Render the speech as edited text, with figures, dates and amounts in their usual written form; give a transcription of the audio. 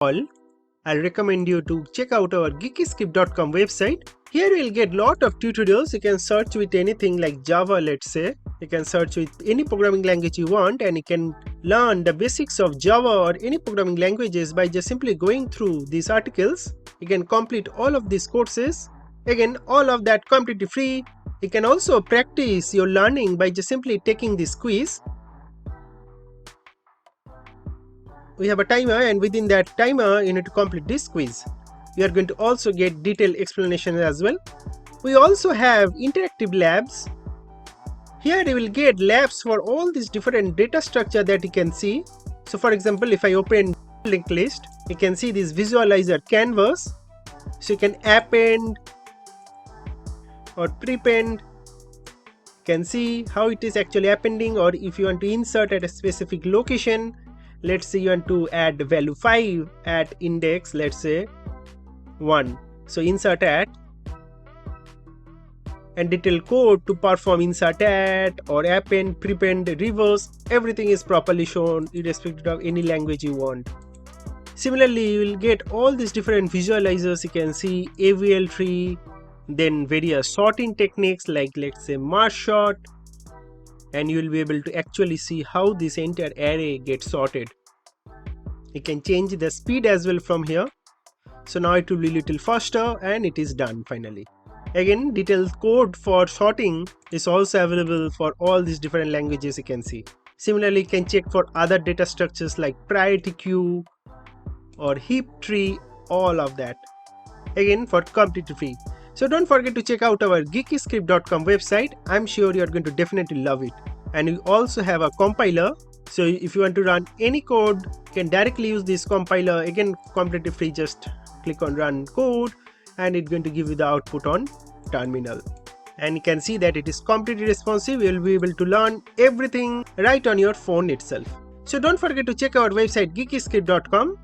all, I'll recommend you to check out our GeekyScript.com website. Here you will get lot of tutorials. You can search with anything like Java, let's say. You can search with any programming language you want, and you can learn the basics of Java or any programming languages by just simply going through these articles. You can complete all of these courses. Again, all of that completely free. You can also practice your learning by just simply taking this quiz. We have a timer, and within that timer you need to complete this quiz. You are going to also get detailed explanations as well. We also have interactive labs. Here you will get labs for all these different data structure that you can see. So for example, if I open linked list, you can see this visualizer canvas. So you can append or prepend. You can see how it is actually appending, or if you want to insert at a specific location. Let's say you want to add value 5 at index, let's say 1. So insert at, and detailed code to perform insert at or append, prepend, reverse, everything is properly shown irrespective of any language you want. Similarly, you will get all these different visualizers. You can see AVL tree, then various sorting techniques like let's say merge sort, and you will be able to actually see how this entire array gets sorted. You can change the speed as well from here. So now it will be a little faster, and it is done finally. Again, detailed code for sorting is also available for all these different languages you can see. Similarly, you can check for other data structures like priority queue or heap tree, all of that. Again, for completely free. So don't forget to check out our GeekyScript.com website. I'm sure you're going to definitely love it. And we also have a compiler. So if you want to run any code, you can directly use this compiler. Again, completely free. Just click on run code, and it's going to give you the output on terminal. And you can see that it is completely responsive. You'll be able to learn everything right on your phone itself. So don't forget to check our website GeekyScript.com.